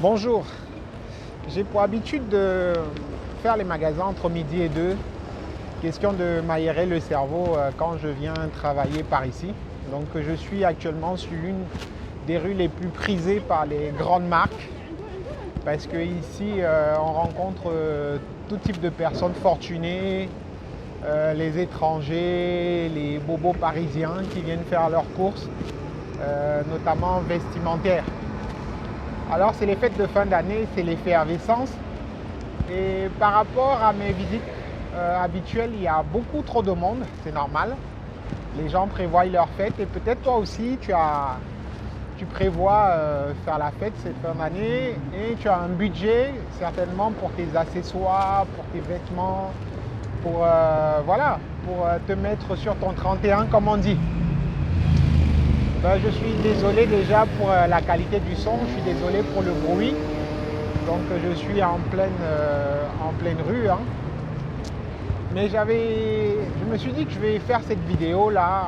Bonjour, j'ai pour habitude de faire les magasins entre midi et 2. Question de m'aérer le cerveau quand je viens travailler par ici. Donc je suis actuellement sur l'une des rues les plus prisées par les grandes marques. Parce qu'ici on rencontre tout type de personnes fortunées, les étrangers, les bobos parisiens qui viennent faire leurs courses, notamment vestimentaires. Alors c'est les fêtes de fin d'année, c'est l'effervescence. Et par rapport à mes visites habituelles, il y a beaucoup trop de monde, c'est normal. Les gens prévoient leur fête et peut-être toi aussi tu prévois faire la fête cette fin d'année et tu as un budget certainement pour tes accessoires, pour tes vêtements, pour te mettre sur ton 31 comme on dit. Je suis désolé déjà pour la qualité du son, je suis désolé pour le bruit. Donc je suis en pleine rue. Mais je me suis dit que je vais faire cette vidéo là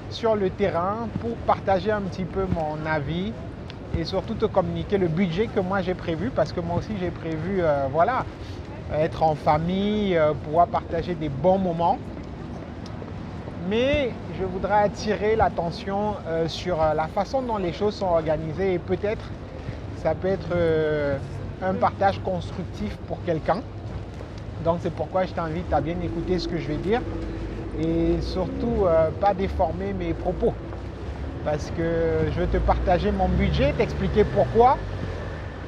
sur le terrain pour partager un petit peu mon avis et surtout te communiquer le budget que moi j'ai prévu parce que moi aussi j'ai prévu être en famille, pouvoir partager des bons moments. Mais je voudrais attirer l'attention sur la façon dont les choses sont organisées et peut-être ça peut être un partage constructif pour quelqu'un. Donc c'est pourquoi je t'invite à bien écouter ce que je vais dire et surtout pas déformer mes propos. Parce que je vais te partager mon budget, t'expliquer pourquoi.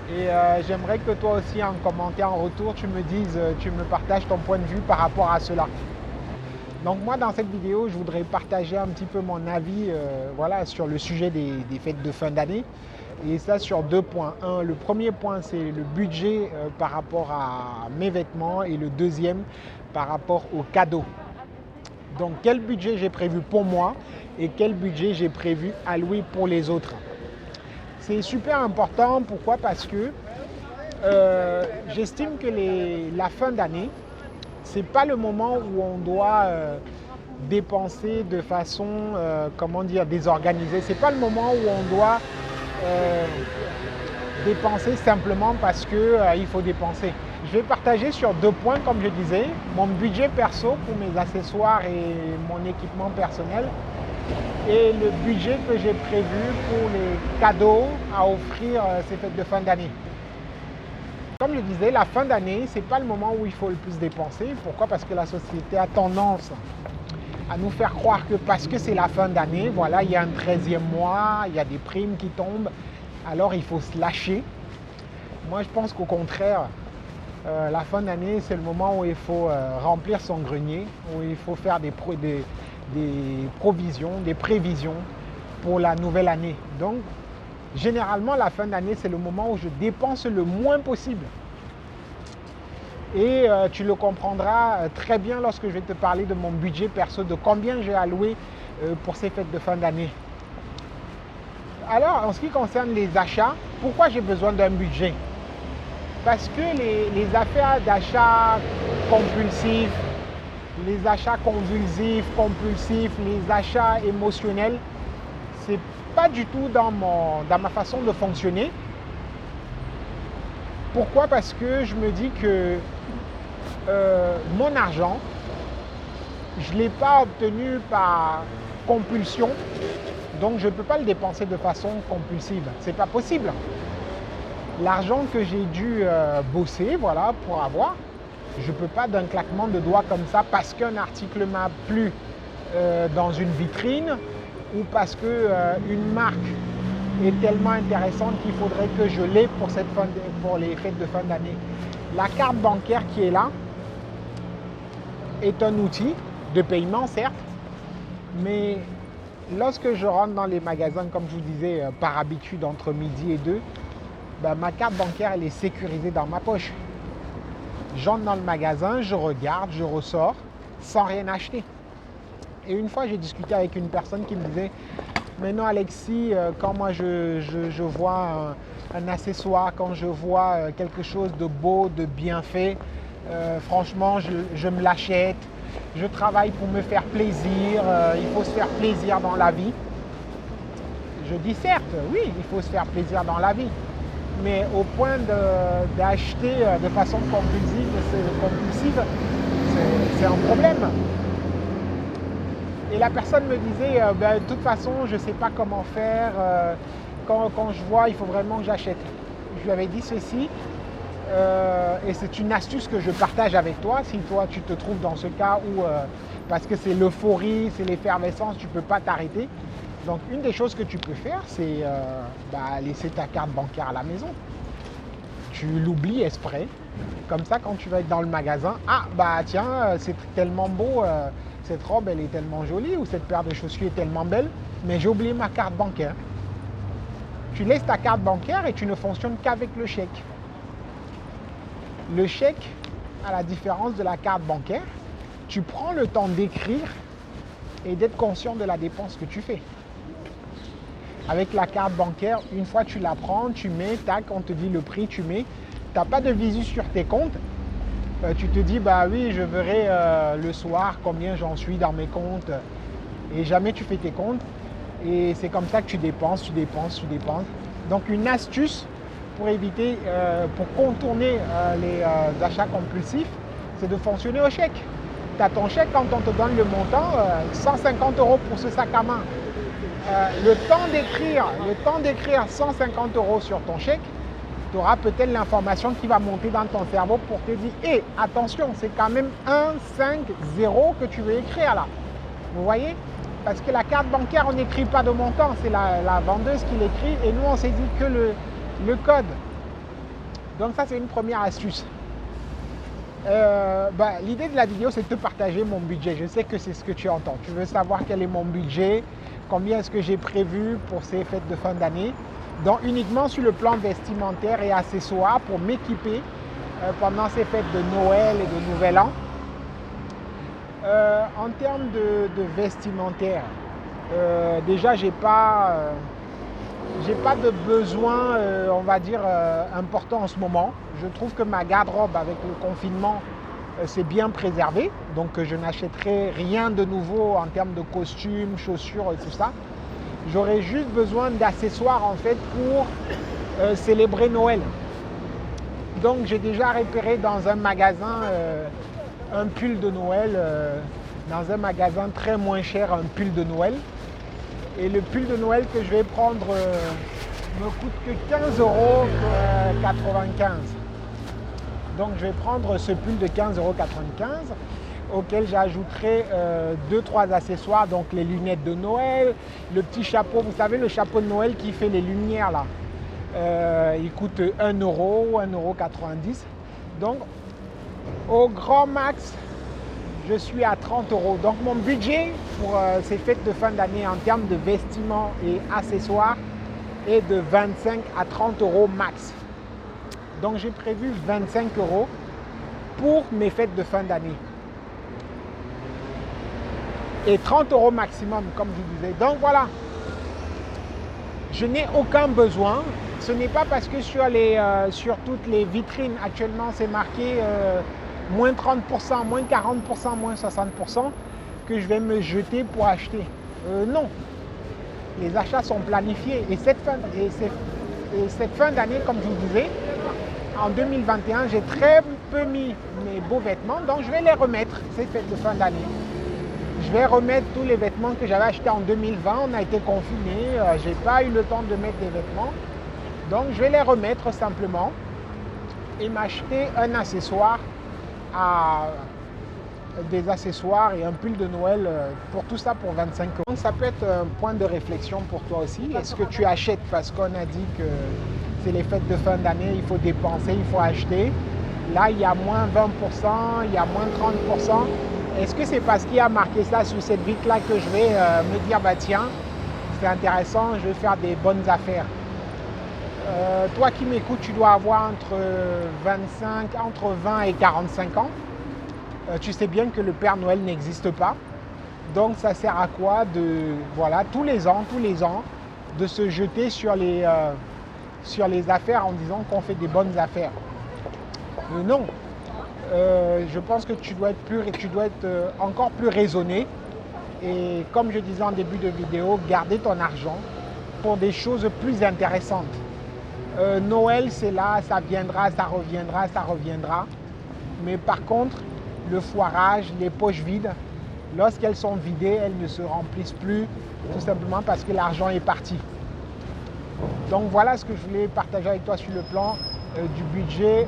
Et j'aimerais que toi aussi en commentaire en retour, tu me partages ton point de vue par rapport à cela. Donc moi dans cette vidéo, je voudrais partager un petit peu mon avis sur le sujet des fêtes de fin d'année. Et ça sur 2 points. Le premier point c'est le budget par rapport à mes vêtements et le deuxième par rapport aux cadeaux. Donc quel budget j'ai prévu pour moi et quel budget j'ai prévu allouer pour les autres. C'est super important, pourquoi? Parce que j'estime que la fin d'année, c'est pas le moment où on doit dépenser de façon désorganisée. C'est pas le moment où on doit dépenser simplement parce qu'il faut dépenser. Je vais partager sur 2 points comme je disais, mon budget perso pour mes accessoires et mon équipement personnel et le budget que j'ai prévu pour les cadeaux à offrir ces fêtes de fin d'année. Comme je disais, la fin d'année, ce n'est pas le moment où il faut le plus dépenser. Pourquoi? Parce que la société a tendance à nous faire croire que parce que c'est la fin d'année, il y a un 13e mois, il y a des primes qui tombent, alors il faut se lâcher. Moi, je pense qu'au contraire, la fin d'année, c'est le moment où il faut remplir son grenier, où il faut faire des provisions, des prévisions pour la nouvelle année. Donc, généralement, la fin d'année, c'est le moment où je dépense le moins possible. Et tu le comprendras très bien lorsque je vais te parler de mon budget perso, de combien j'ai alloué pour ces fêtes de fin d'année. Alors, en ce qui concerne les achats, pourquoi j'ai besoin d'un budget? Parce que les affaires d'achat compulsifs, les achats convulsifs, compulsifs, les achats émotionnels, c'est pas du tout dans ma façon de fonctionner. Pourquoi? Parce que je me dis que mon argent, je ne l'ai pas obtenu par compulsion, donc je ne peux pas le dépenser de façon compulsive. C'est pas possible. L'argent que j'ai dû bosser pour avoir, je ne peux pas d'un claquement de doigts comme ça parce qu'un article m'a plu dans une vitrine ou parce qu'une marque est tellement intéressante qu'il faudrait que je l'ai pour les fêtes de fin d'année. La carte bancaire qui est là est un outil de paiement, certes, mais lorsque je rentre dans les magasins, comme je vous disais, par habitude entre midi et 2, ma carte bancaire elle est sécurisée dans ma poche. J'entre dans le magasin, je regarde, je ressors sans rien acheter. Et une fois, j'ai discuté avec une personne qui me disait « Mais non Alexis, quand moi je vois un accessoire, quand je vois quelque chose de beau, de bien fait, franchement, je me l'achète. Je travaille pour me faire plaisir, il faut se faire plaisir dans la vie. » Je dis certes, oui, il faut se faire plaisir dans la vie. mais au point d'acheter de façon compulsive, c'est un problème. Et la personne me disait, de toute façon, je ne sais pas comment faire, quand je vois, il faut vraiment que j'achète. Je lui avais dit ceci, et c'est une astuce que je partage avec toi, si toi tu te trouves dans ce cas où, parce que c'est l'euphorie, c'est l'effervescence, tu ne peux pas t'arrêter. Donc une des choses que tu peux faire, c'est laisser ta carte bancaire à la maison. Tu l'oublies exprès. Comme ça, quand tu vas être dans le magasin, tiens, c'est tellement beau, cette robe elle est tellement jolie, ou cette paire de chaussures est tellement belle, mais j'ai oublié ma carte bancaire. Tu laisses ta carte bancaire et tu ne fonctionnes qu'avec le chèque. Le chèque, à la différence de la carte bancaire, tu prends le temps d'écrire et d'être conscient de la dépense que tu fais. Avec la carte bancaire, une fois tu la prends, tu mets, tac, on te dit le prix, tu mets. Tu n'as pas de visu sur tes comptes. Tu te dis, oui, je verrai le soir combien j'en suis dans mes comptes. Et jamais tu fais tes comptes. Et c'est comme ça que tu dépenses. Donc une astuce pour éviter, pour contourner les achats compulsifs, c'est de fonctionner au chèque. Tu as ton chèque, quand on te donne le montant, 150 € pour ce sac à main. Le temps d'écrire 150 € sur ton chèque, tu auras peut-être l'information qui va monter dans ton cerveau pour te dire, attention, c'est quand même 1, 5, 0 que tu veux écrire là. Vous voyez? Parce que la carte bancaire, on n'écrit pas de montant, c'est la vendeuse qui l'écrit et nous, on saisit que le code. Donc ça, c'est une première astuce. L'idée de la vidéo, c'est de te partager mon budget. Je sais que c'est ce que tu entends. Tu veux savoir quel est mon budget, combien est-ce que j'ai prévu pour ces fêtes de fin d'année. Donc uniquement sur le plan vestimentaire et accessoires pour m'équiper pendant ces fêtes de Noël et de Nouvel An. En termes de vestimentaire, déjà j'ai pas de besoin, on va dire, important en ce moment. Je trouve que ma garde-robe avec le confinement, c'est bien préservé. Donc je n'achèterai rien de nouveau en termes de costumes, chaussures et tout ça. J'aurais juste besoin d'accessoires en fait pour célébrer Noël. Donc j'ai déjà repéré dans un magasin un pull de Noël, dans un magasin très moins cher, un pull de Noël. Et le pull de Noël que je vais prendre me coûte que 15,95 €. Donc je vais prendre ce pull de 15,95 € auquel j'ajouterai 2-3 accessoires, donc les lunettes de Noël, le petit chapeau, vous savez le chapeau de Noël qui fait les lumières là, il coûte 1 €, 1,90 €. Donc au grand max, je suis à 30 €. Donc mon budget pour ces fêtes de fin d'année en termes de vestiments et accessoires est de 25 à 30 € max. Donc j'ai prévu 25 € pour mes fêtes de fin d'année. Et 30 € maximum, comme je disais. Donc voilà, je n'ai aucun besoin. Ce n'est pas parce que sur toutes les vitrines actuellement c'est marqué moins 30%, moins 40%, moins 60% que je vais me jeter pour acheter. Non, les achats sont planifiés. Et cette fin d'année, comme je vous disais, en 2021, j'ai très peu mis mes beaux vêtements, donc je vais les remettre, ces fêtes de fin d'année. Je vais remettre tous les vêtements que j'avais achetés en 2020. On a été confinés, je n'ai pas eu le temps de mettre des vêtements. Donc je vais les remettre simplement et m'acheter un accessoire, des accessoires et un pull de Noël pour tout ça pour 25 €. Donc ça peut être un point de réflexion pour toi aussi. Est-ce que tu achètes parce qu'on a dit que c'est les fêtes de fin d'année, il faut dépenser, il faut acheter. Là, il y a moins 20%, il y a moins 30%. Est-ce que c'est parce qu'il y a marqué ça sur cette vitre-là que je vais me dire, tiens, c'est intéressant, je vais faire des bonnes affaires. Toi qui m'écoutes, tu dois avoir entre 20 et 45 ans. Tu sais bien que le Père Noël n'existe pas. Donc ça sert à quoi tous les ans, de se jeter sur les affaires en disant qu'on fait des bonnes affaires. Non. Je pense que tu dois être encore plus raisonné. Et comme je disais en début de vidéo, garder ton argent pour des choses plus intéressantes. Noël, c'est là, ça viendra, ça reviendra, ça reviendra. Mais par contre, le foirage, les poches vides, lorsqu'elles sont vidées, elles ne se remplissent plus, tout simplement parce que l'argent est parti. Donc voilà ce que je voulais partager avec toi sur le plan du budget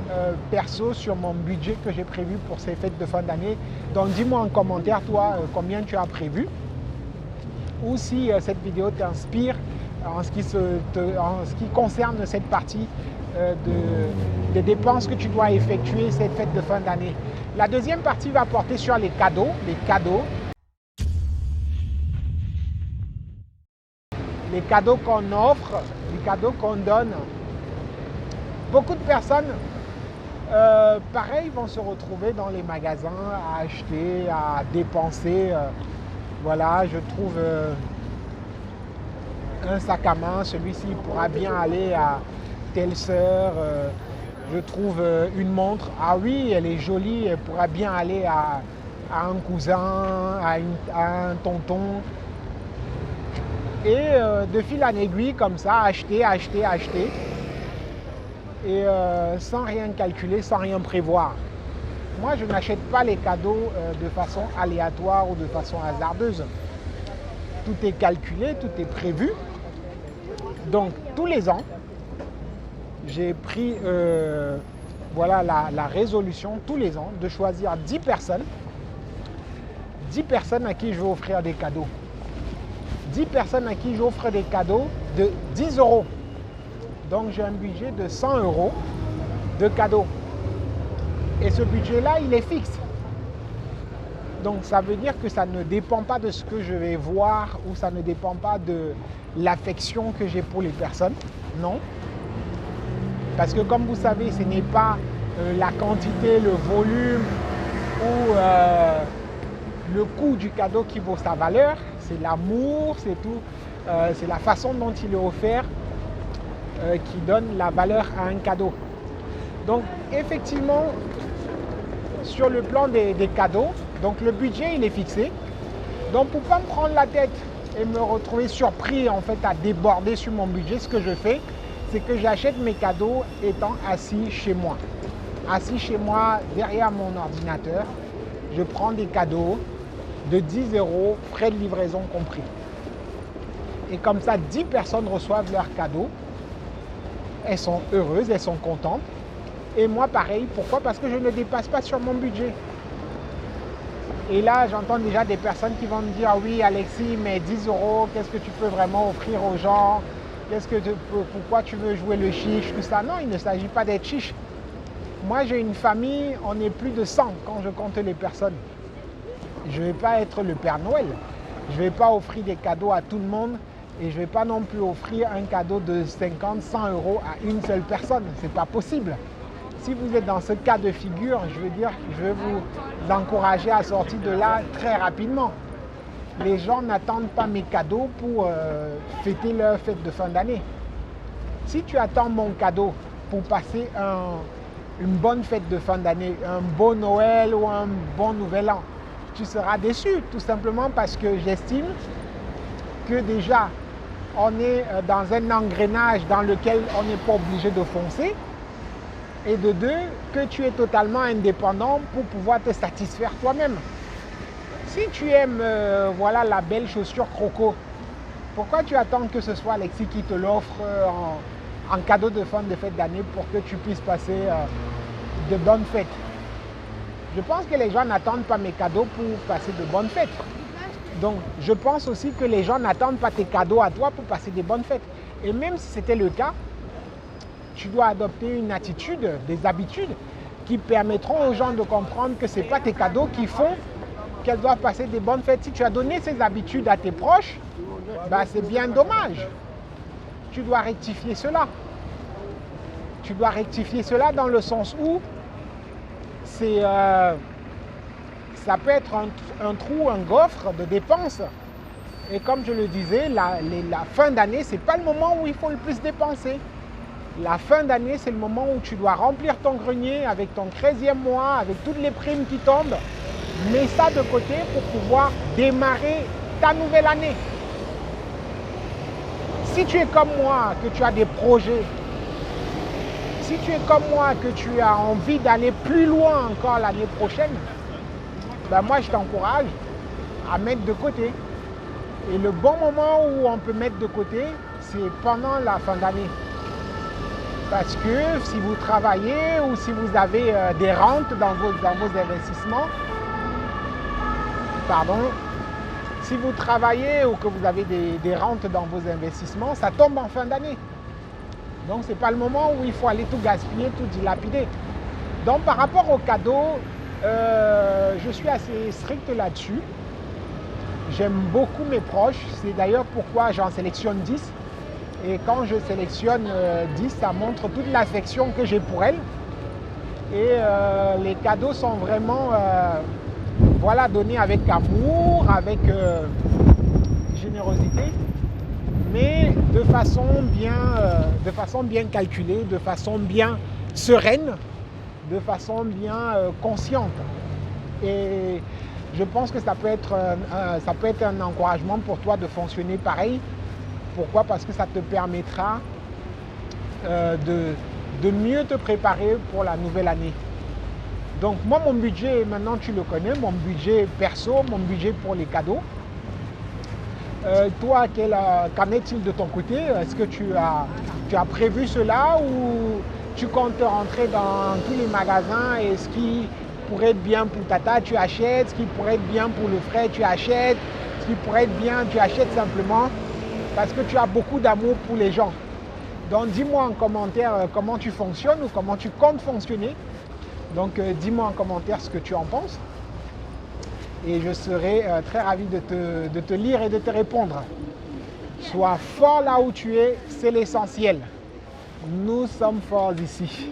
perso, sur mon budget que j'ai prévu pour ces fêtes de fin d'année. Donc dis-moi en commentaire, toi, combien tu as prévu, ou si cette vidéo t'inspire en ce qui concerne cette partie des dépenses que tu dois effectuer cette fête de fin d'année. La deuxième partie va porter sur les cadeaux. Les cadeaux qu'on offre, les cadeaux qu'on donne. Beaucoup de personnes, pareil, vont se retrouver dans les magasins à acheter, à dépenser. Voilà, je trouve un sac à main, celui-ci pourra bien aller à telle sœur. Je trouve une montre, ah oui, elle est jolie, elle pourra bien aller à un cousin, à un tonton. Et de fil en aiguille, comme ça, acheter. Et sans rien calculer, sans rien prévoir. Moi, je n'achète pas les cadeaux de façon aléatoire ou de façon hasardeuse. Tout est calculé, tout est prévu. Donc, tous les ans, j'ai pris voilà, la résolution, tous les ans, de choisir 10 personnes à qui je vais offrir des cadeaux. 10 personnes à qui j'offre des cadeaux de 10 euros. Donc j'ai un budget de 100 euros de cadeaux. Et ce budget-là, il est fixe. Donc ça veut dire que ça ne dépend pas de ce que je vais voir ou ça ne dépend pas de l'affection que j'ai pour les personnes. Non. Parce que comme vous savez, ce n'est pas la quantité, le volume ou le coût du cadeau qui vaut sa valeur. C'est l'amour, c'est tout, c'est la façon dont il est offert qui donne la valeur à un cadeau. Donc effectivement, sur le plan des cadeaux, donc le budget il est fixé. Donc pour ne pas me prendre la tête et me retrouver surpris en fait à déborder sur mon budget, ce que je fais, c'est que j'achète mes cadeaux étant assis chez moi. Assis chez moi derrière mon ordinateur, je prends des cadeaux de 10 euros, frais de livraison compris. Et comme ça, 10 personnes reçoivent leurs cadeaux. Elles sont heureuses, elles sont contentes. Et moi, pareil. Pourquoi? Parce que je ne dépasse pas sur mon budget. Et là, j'entends déjà des personnes qui vont me dire « Oui, Alexis, mais 10 euros, qu'est-ce que tu peux vraiment offrir aux gens? Pourquoi tu veux jouer le chiche ?» Tout ça. Non, il ne s'agit pas d'être chiche. Moi, j'ai une famille, on est plus de 100 quand je compte les personnes. Je ne vais pas être le Père Noël. Je ne vais pas offrir des cadeaux à tout le monde et je ne vais pas non plus offrir un cadeau de 50, 100 euros à une seule personne. Ce n'est pas possible. Si vous êtes dans ce cas de figure, je vais vous encourager à sortir de là très rapidement. Les gens n'attendent pas mes cadeaux pour fêter leur fête de fin d'année. Si tu attends mon cadeau pour passer une bonne fête de fin d'année, un beau Noël ou un bon Nouvel An, tu seras déçu, tout simplement parce que j'estime que déjà, on est dans un engrenage dans lequel on n'est pas obligé de foncer. Et de deux, que tu es totalement indépendant pour pouvoir te satisfaire toi-même. Si tu aimes voilà, la belle chaussure Croco, pourquoi tu attends que ce soit Alexis qui te l'offre en cadeau de fin de fête d'année pour que tu puisses passer de bonnes fêtes? Je pense que les gens n'attendent pas mes cadeaux pour passer de bonnes fêtes. Donc, je pense aussi que les gens n'attendent pas tes cadeaux à toi pour passer des bonnes fêtes. Et même si c'était le cas, tu dois adopter une attitude, des habitudes qui permettront aux gens de comprendre que ce n'est pas tes cadeaux qui font qu'elles doivent passer des bonnes fêtes. Si tu as donné ces habitudes à tes proches, bah, c'est bien dommage. Tu dois rectifier cela. Tu dois rectifier cela dans le sens où ça peut être un trou, un gouffre de dépenses. Et comme je le disais, la fin d'année, ce n'est pas le moment où il faut le plus dépenser. La fin d'année, c'est le moment où tu dois remplir ton grenier avec ton 13e mois, avec toutes les primes qui tombent. Mets ça de côté pour pouvoir démarrer ta nouvelle année. Si tu es comme moi, que tu as des projets si tu es comme moi, que tu as envie d'aller plus loin encore l'année prochaine, ben moi je t'encourage à mettre de côté. Et le bon moment où on peut mettre de côté, c'est pendant la fin d'année. Parce que si vous travaillez ou si vous avez des rentes dans vos investissements, si vous travaillez ou que vous avez des rentes dans vos investissements, ça tombe en fin d'année. Donc ce n'est pas le moment où il faut aller tout gaspiller, tout dilapider. Donc par rapport aux cadeaux, je suis assez strict là-dessus. J'aime beaucoup mes proches, c'est d'ailleurs pourquoi j'en sélectionne 10. Et quand je sélectionne 10, ça montre toute l'affection que j'ai pour elles. Et les cadeaux sont vraiment donnés avec amour, avec générosité, mais de façon bien calculée, de façon bien sereine, de façon bien consciente. Et je pense que ça peut être un encouragement pour toi de fonctionner pareil. Pourquoi? Parce que ça te permettra de mieux te préparer pour la nouvelle année. Donc moi, mon budget, maintenant tu le connais, mon budget perso, mon budget pour les cadeaux. Toi, qu'en est-il de ton côté? Est-ce que tu as prévu cela ou tu comptes rentrer dans tous les magasins et ce qui pourrait être bien pour tata, tu achètes, ce qui pourrait être bien pour le frère, tu achètes, ce qui pourrait être bien, tu achètes simplement parce que tu as beaucoup d'amour pour les gens. Donc dis-moi en commentaire comment tu fonctionnes ou comment tu comptes fonctionner. Donc dis-moi en commentaire ce que tu en penses. Et je serai très ravi de te lire et de te répondre. Sois fort là où tu es, c'est l'essentiel. Nous sommes forts ici.